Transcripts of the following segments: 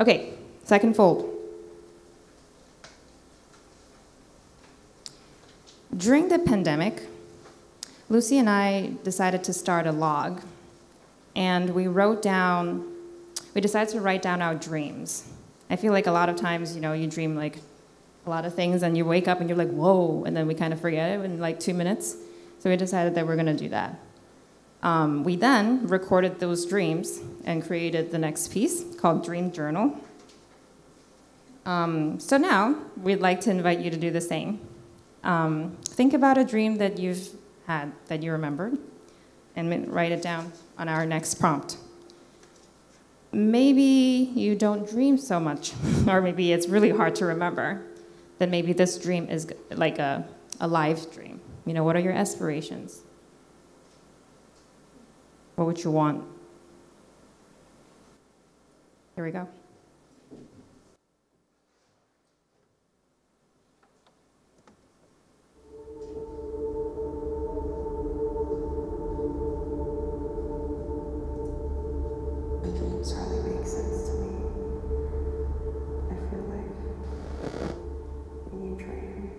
Okay, second fold. During the pandemic, Lucy and I decided to start a log, and we decided to write down our dreams. I feel like a lot of times, you dream like a lot of things, and you wake up and you're like, whoa, and then we kind of forget it in like 2 minutes. So we decided that we're gonna do that. We then recorded those dreams and created the next piece called Dream Journal. So now, we'd like to invite you to do the same. Think about a dream that you've had, that you remembered, and write it down on our next prompt. Maybe you don't dream so much, or maybe it's really hard to remember. Then maybe this dream is like a live dream. What are your aspirations? What would you want? Here we go. My dreams hardly make sense to me. I feel like when you dream,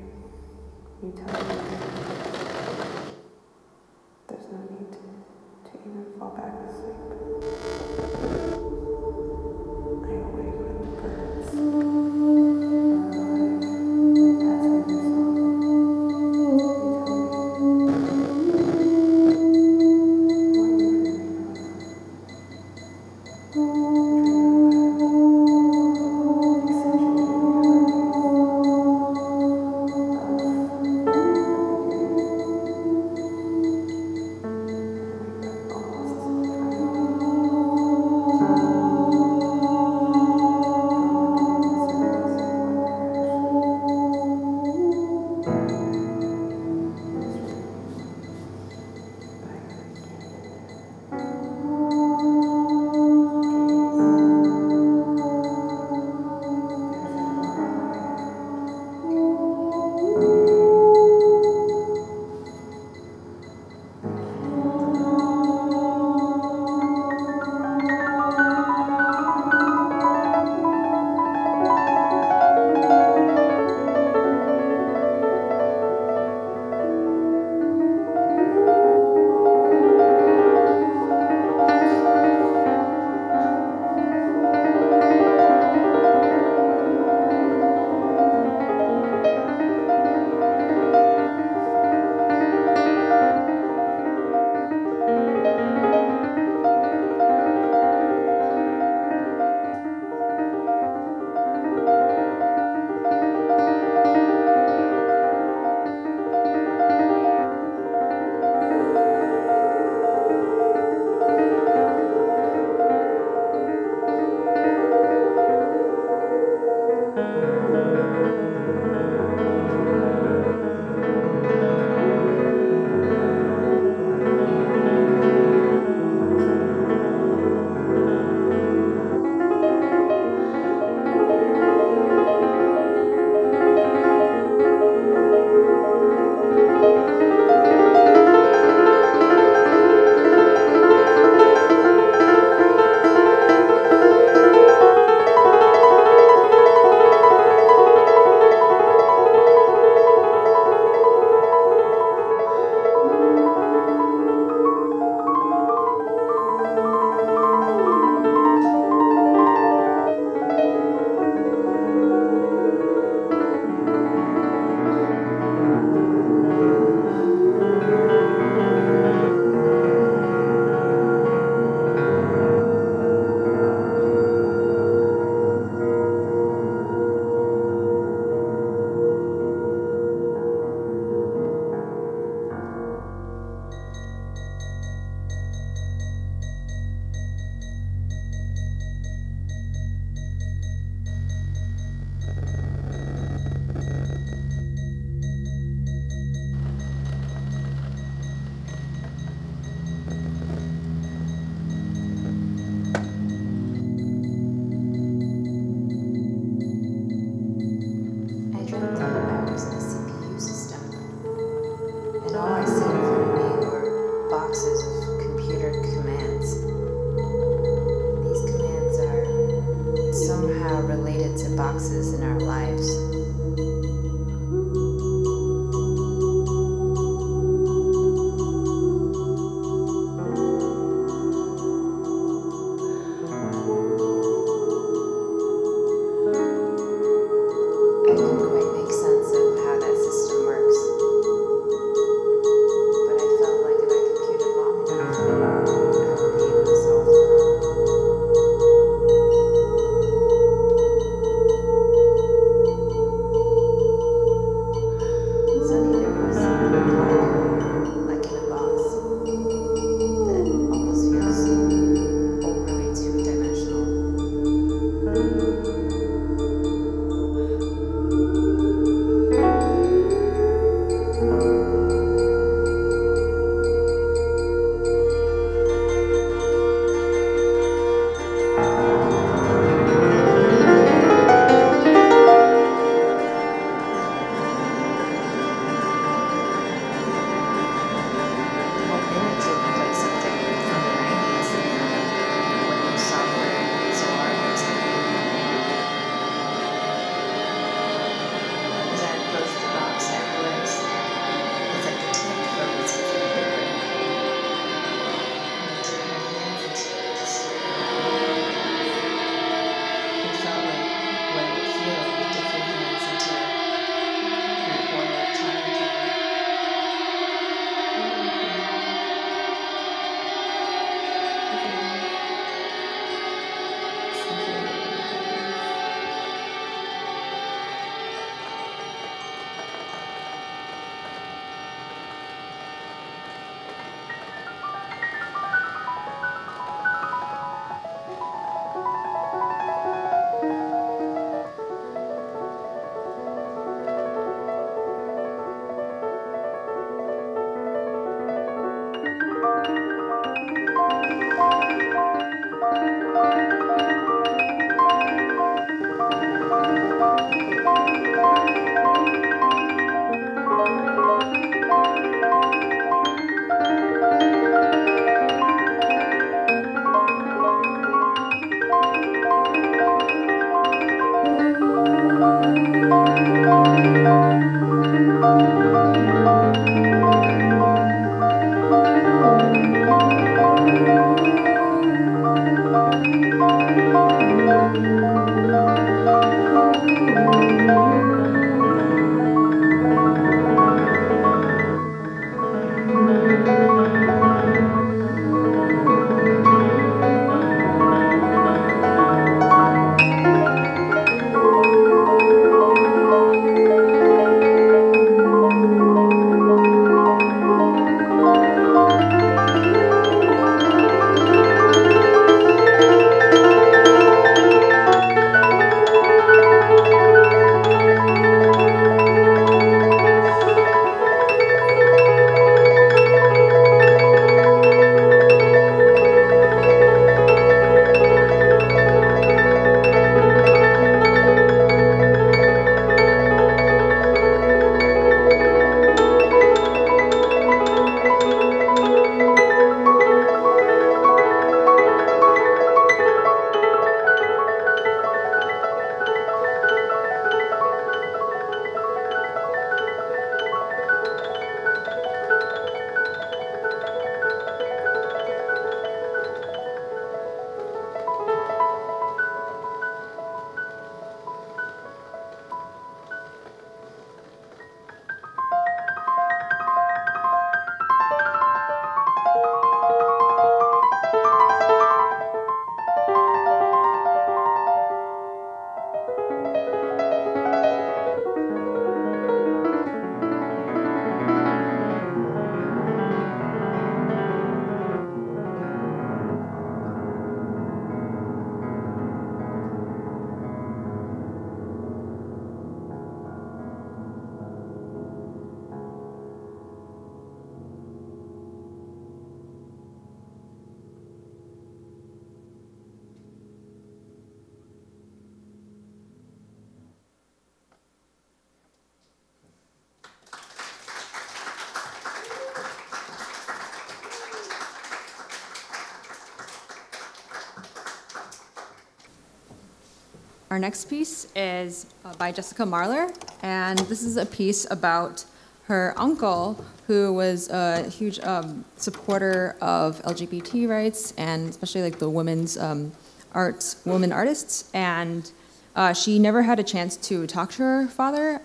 you tell me there's no need to even fall back asleep. I awake when the birds are alive and pass me the song. somehow Our next piece is by Jessica Marler, and this is a piece about her uncle, who was a huge supporter of LGBT rights, and especially like the women artists. And she never had a chance to talk to her father,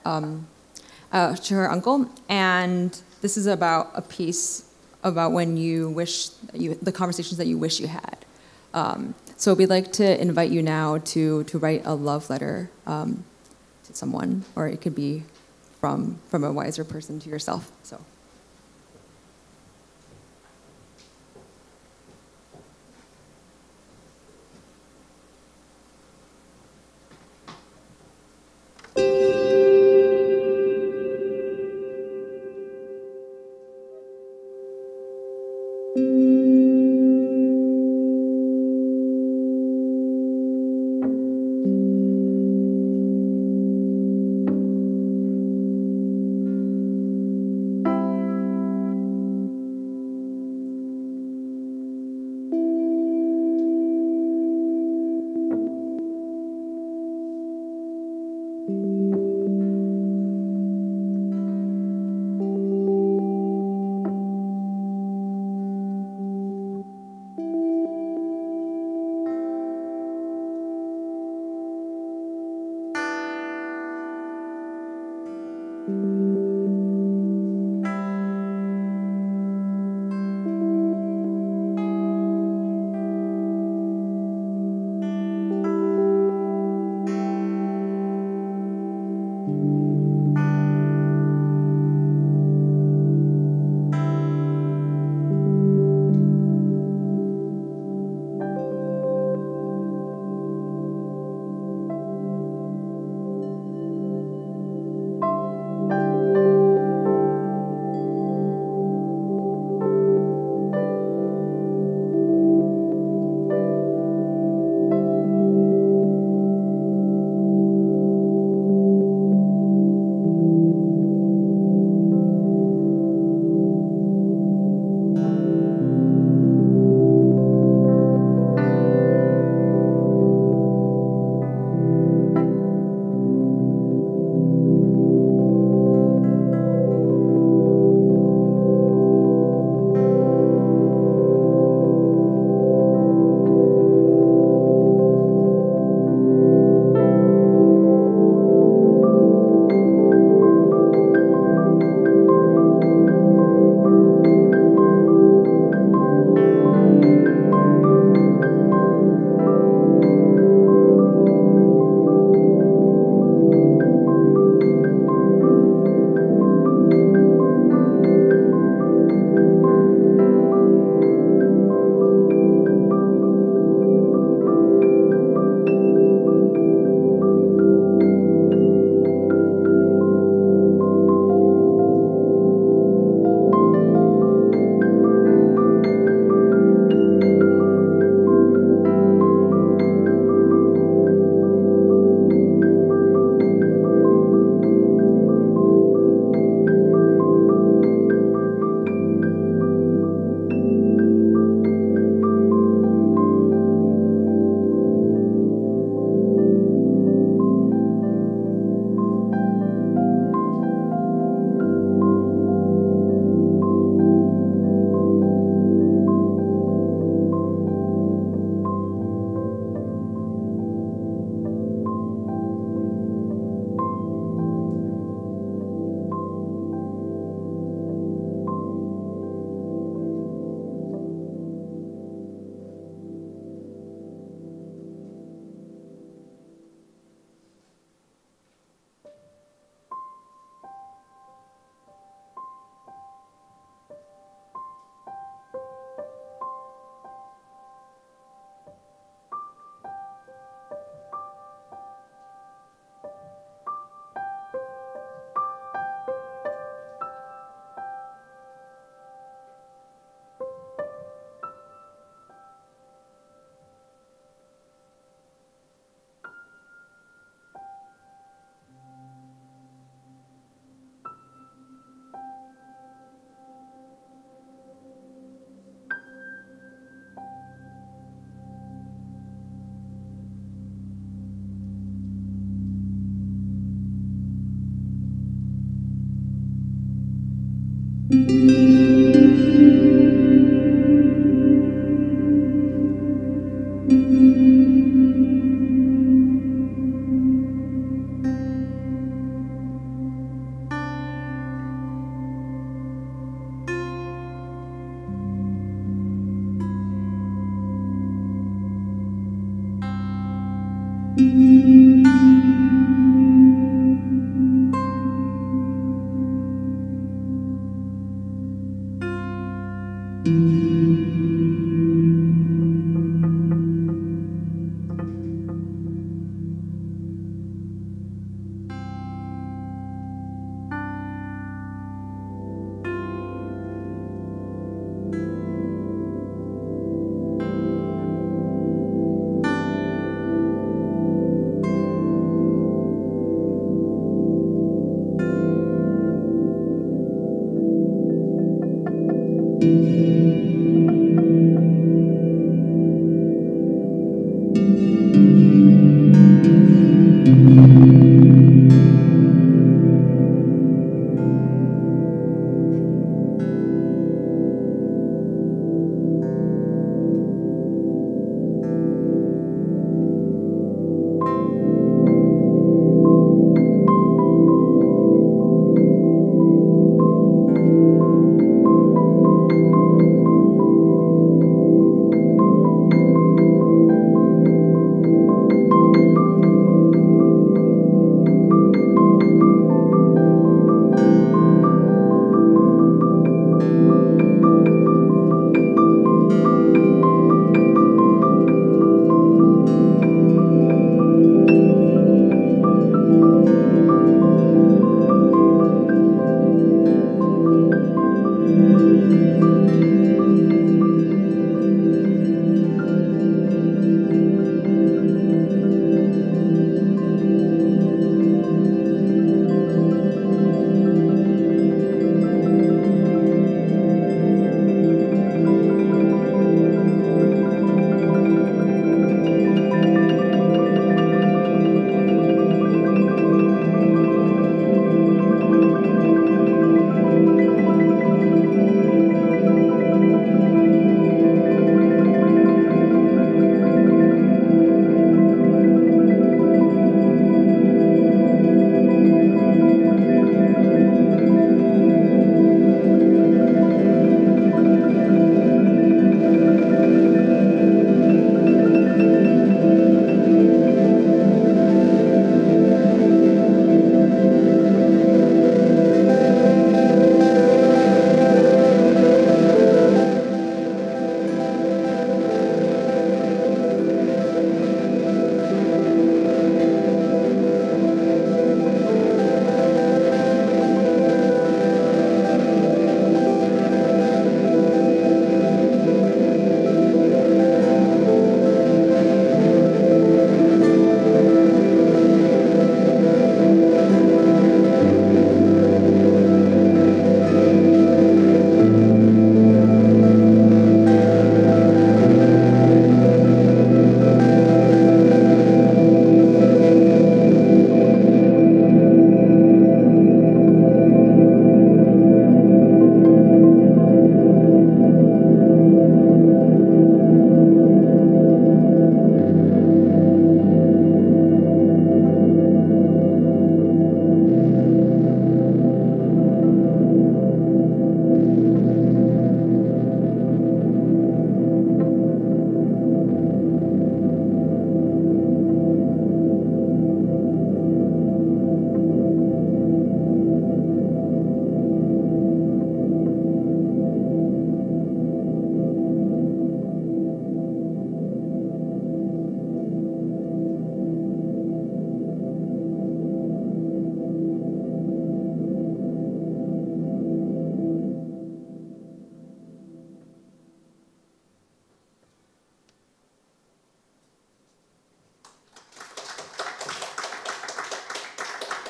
to her uncle. And this is about a piece about when you wish the conversations that you wish you had. So we'd like to invite you now to write a love letter to someone, or it could be from a wiser person to yourself. So.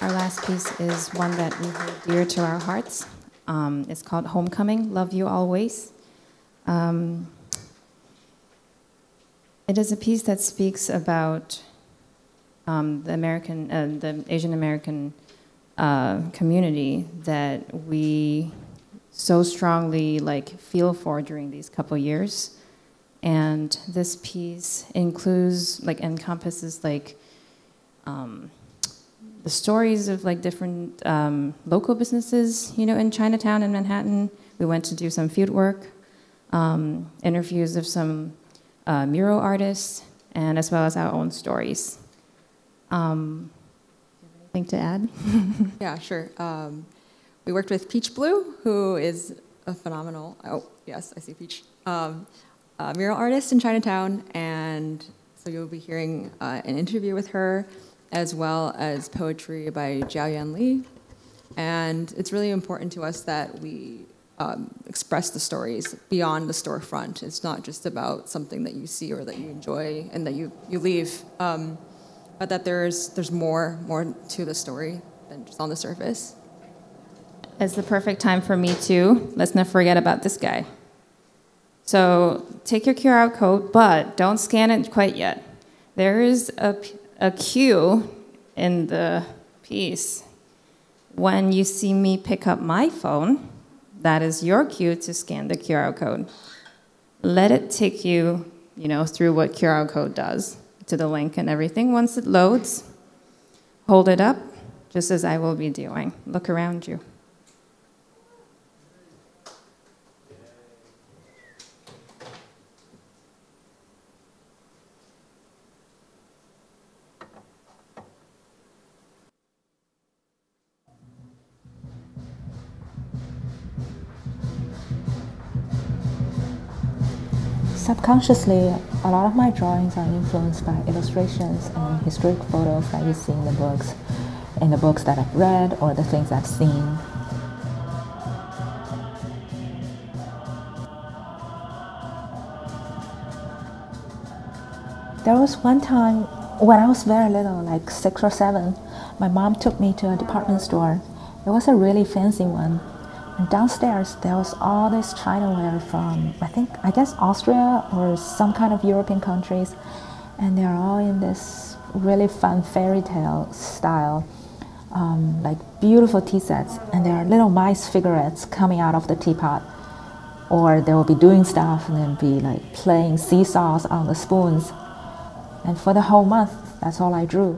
Our last piece is one that we hold dear to our hearts. It's called Homecoming, Love You Always. It is a piece that speaks about the Asian American community, that we so strongly like feel for during these couple years. And this piece encompasses like the stories of like different local businesses, you know, in Chinatown and Manhattan. We went to do some field work, interviews of some mural artists, and as well as our own stories. Anything to add? Yeah, sure. We worked with Peach Blue, who is a phenomenal, oh, yes, I see Peach, mural artist in Chinatown, and so you'll be hearing an interview with her, as well as poetry by Jiaoyan Li. And it's really important to us that we express the stories beyond the storefront. It's not just about something that you see or that you enjoy and that you leave, but that there's more to the story than just on the surface. It's the perfect time for me to, let's not forget about this guy. So take your QR code, but don't scan it quite yet. There is a cue in the piece. When you see me pick up my phone, that is your cue to scan the QR code. Let it take you, you know, through what QR code does to the link and everything. Once it loads, hold it up, just as I will be doing. Look around you. Subconsciously, a lot of my drawings are influenced by illustrations and historic photos that you see in the books that I've read or the things I've seen. There was one time when I was very little, like 6 or 7, my mom took me to a department store. It was a really fancy one. And downstairs, there was all this Chinaware from, I guess Austria or some kind of European countries. And they're all in this really fun fairy tale style, like beautiful tea sets. And there are little mice figurettes coming out of the teapot. Or they will be doing stuff and then be like playing seesaws on the spoons. And for the whole month, that's all I drew.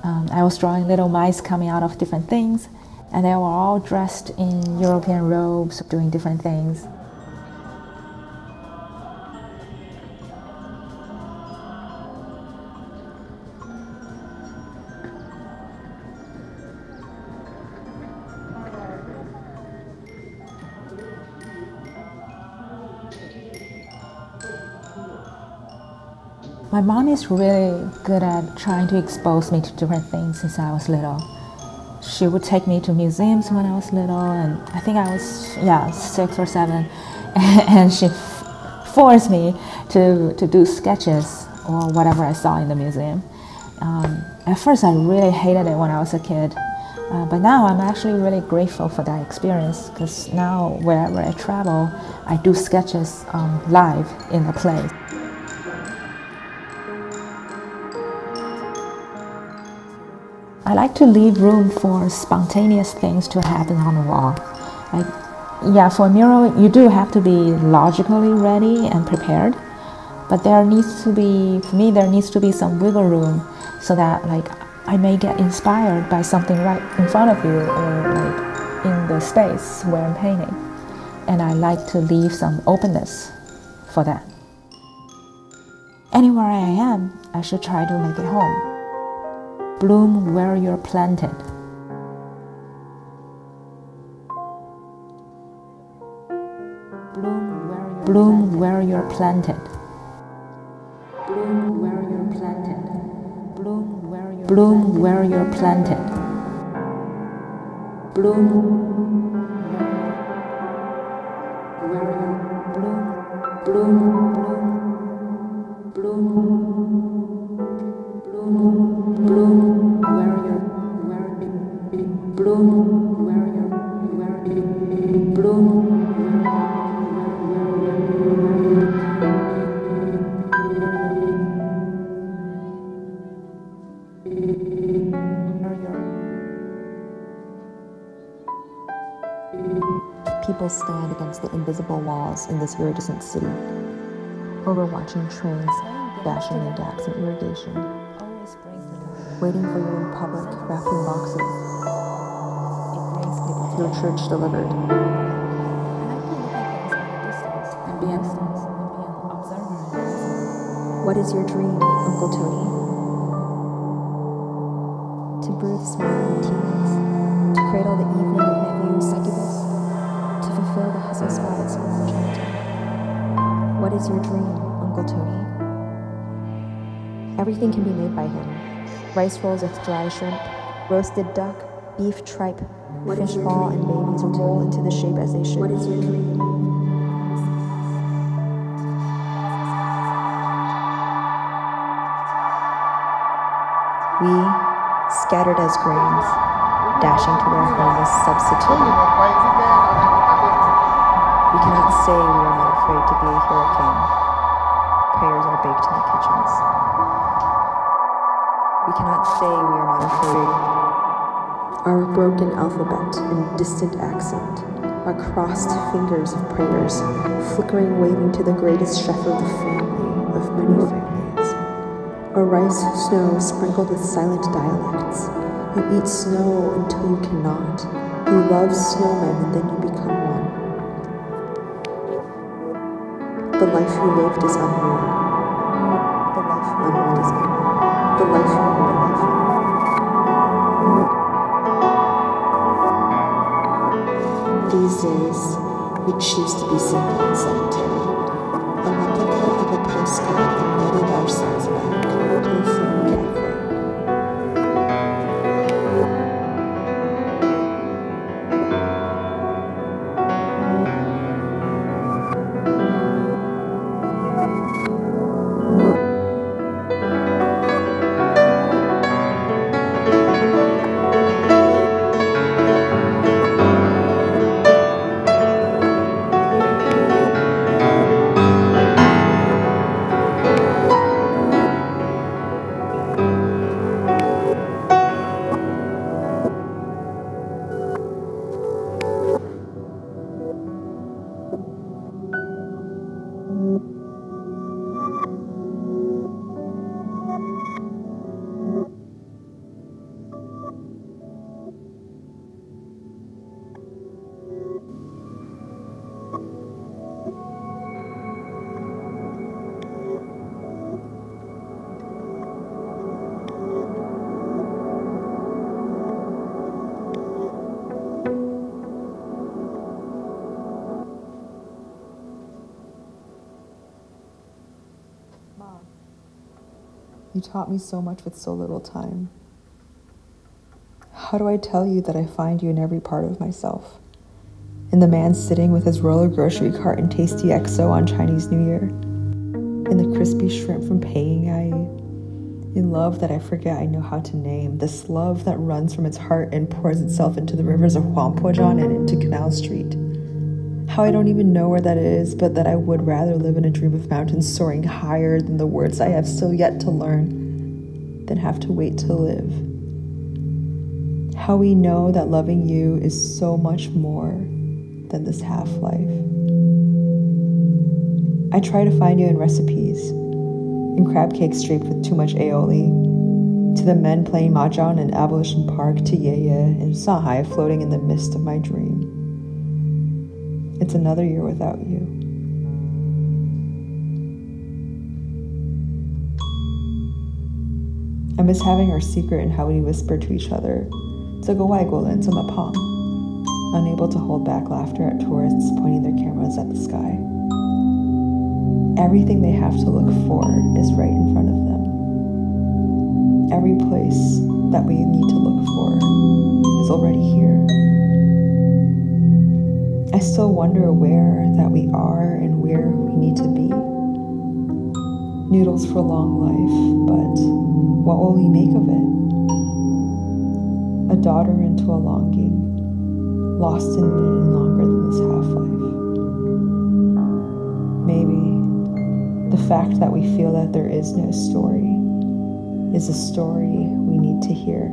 I was drawing little mice coming out of different things. And they were all dressed in European robes, doing different things. My mom is really good at trying to expose me to different things since I was little. She would take me to museums when I was little, and I think I was, 6 or 7, and she forced me to do sketches or whatever I saw in the museum. At first, I really hated it when I was a kid, but now I'm actually really grateful for that experience, because now wherever I travel, I do sketches live in the place. I like to leave room for spontaneous things to happen on the wall. For a mural, you do have to be logically ready and prepared, but there needs to be some wiggle room so that I may get inspired by something right in front of you or in the space where I'm painting. And I like to leave some openness for that. Anywhere I am, I should try to make it home. Bloom where you're planted. Bloom where you're planted. Bloom where you're planted. Bloom where you're planted. Bloom where you're planted. Bloom where you're bloom people people stand against the invisible walls in this iridescent city, overwatching trains dashing in gaps in irrigation, waiting for your republic wrapped in boxes, your church delivered. What is your dream, Uncle Tony? To birth smiling teens, to cradle the evening of nephew succubus, to fulfill the hustle spots of Chinatown. What is your dream, Uncle Tony? Everything can be made by him. Rice rolls with dry shrimp, roasted duck, beef tripe, fish ball, and babies roll into the shape as they should. What is your dream? We, scattered as grains, dashing to their home as substitute. We cannot say we are not afraid to be a hurricane. Prayers are baked in the kitchens. We cannot say we are not afraid. Our broken alphabet and distant accent, our crossed fingers of prayers, flickering, waving to the greatest chef of the family, of many families. A rice snow sprinkled with silent dialects. You eat snow until you cannot. You love snowmen and then you become one. The life you lived is unreal. The life you lived is unreal. The life you lived. These days, we choose to be simple and sedentary. A replica of a postcard that netted ourselves back to the same cafe. You taught me so much with so little time. How do I tell you that I find you in every part of myself? In the man sitting with his roller grocery cart and tasty XO on Chinese New Year. In the crispy shrimp from Paying I eat. In love that I forget I know how to name. This love that runs from its heart and pours itself into the rivers of Huangpuozhan and into Canal Street. How I don't even know where that is, but that I would rather live in a dream of mountains soaring higher than the words I have still yet to learn, than have to wait to live. How we know that loving you is so much more than this half-life. I try to find you in recipes, in crab cakes draped with too much aioli, to the men playing mahjong in Abolition Park, to Yeye in Shanghai floating in the mist of my dream. It's another year without you. I miss having our secret and how we whisper to each other, 这个外国人这么胖, unable to hold back laughter at tourists pointing their cameras at the sky. Everything they have to look for is right in front of them. Every place that we need to look for is already here. I still wonder where that we are and where we need to be. Noodles for long life, but what will we make of it? A daughter into a longing, lost in meaning longer than this half-life. Maybe the fact that we feel that there is no story is a story we need to hear.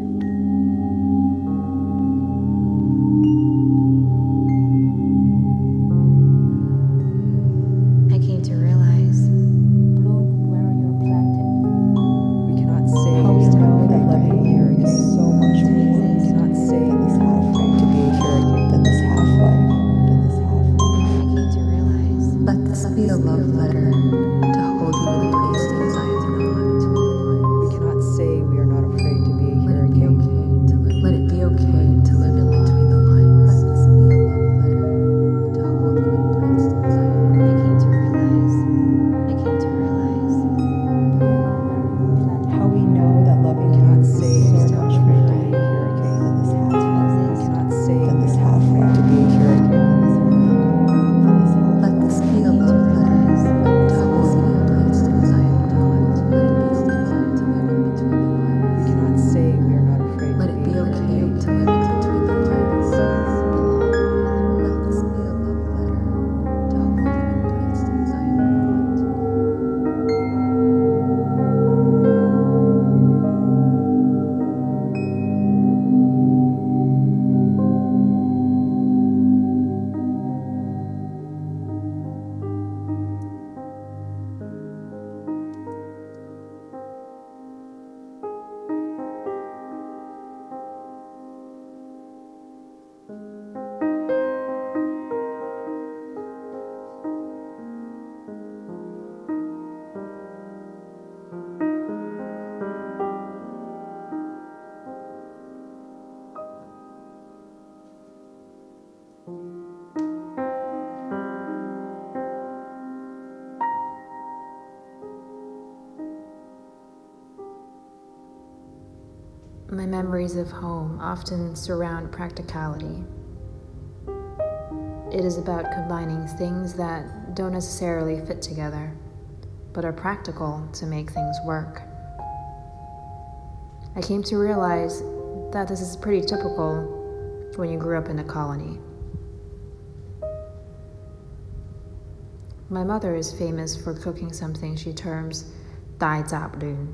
be a love letter to hold you in places I am not. We cannot say we are not afraid to be a hurricane. Let it be okay to live in between the lines. Let this be a love letter to hold you in places I am not. I came to realize How we know that loving cannot say we are not afraid to be a hurricane in this half. We cannot say that this half afraid to be a hurricane in this half. Let this be a love letter to hold you in places I am not. Let it be okay to live in between the lines. We cannot say we are not afraid Let to it be be a okay hurricane. to live in between the lines. Let this be a love letter to hold you in places I am not. My memories of home often surround practicality. It is about combining things that don't necessarily fit together, but are practical to make things work. I came to realize that this is pretty typical when you grew up in a colony. My mother is famous for cooking something she terms Dai Zap Lun.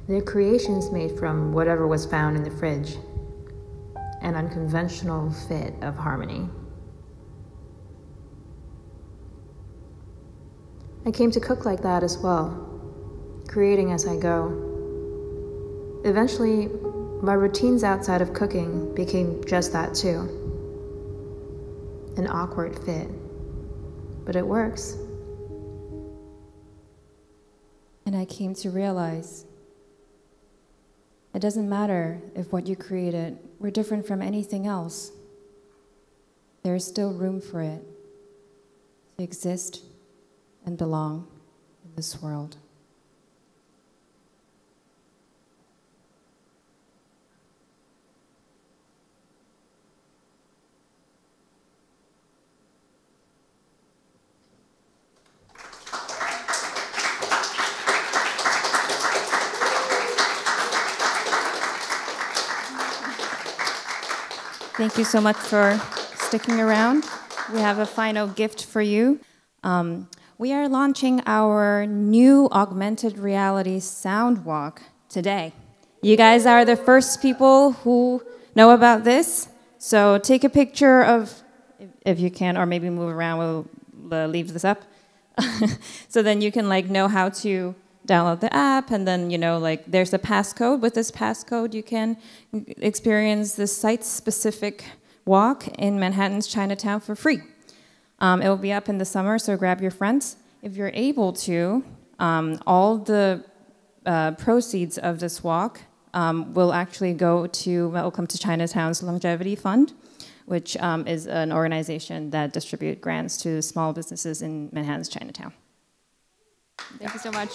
They're creations made from whatever was found in the fridge, an unconventional fit of harmony. I came to cook like that as well, creating as I go. Eventually, my routines outside of cooking became just that too. An awkward fit, but it works. And I came to realize it doesn't matter if what you created were different from anything else. There is still room for it to exist and belong in this world. Thank you so much for sticking around. We have a final gift for you. We are launching our new augmented reality sound walk today. You guys are the first people who know about this, so take a picture of, if you can, or maybe move around, we'll leave this up. So then you can know how to download the app, and then there's a passcode. With this passcode, you can experience this site-specific walk in Manhattan's Chinatown for free. It will be up in the summer, so grab your friends. If you're able to, all the proceeds of this walk will actually go to Welcome to Chinatown's Longevity Fund, which is an organization that distributes grants to small businesses in Manhattan's Chinatown. Thank you so much.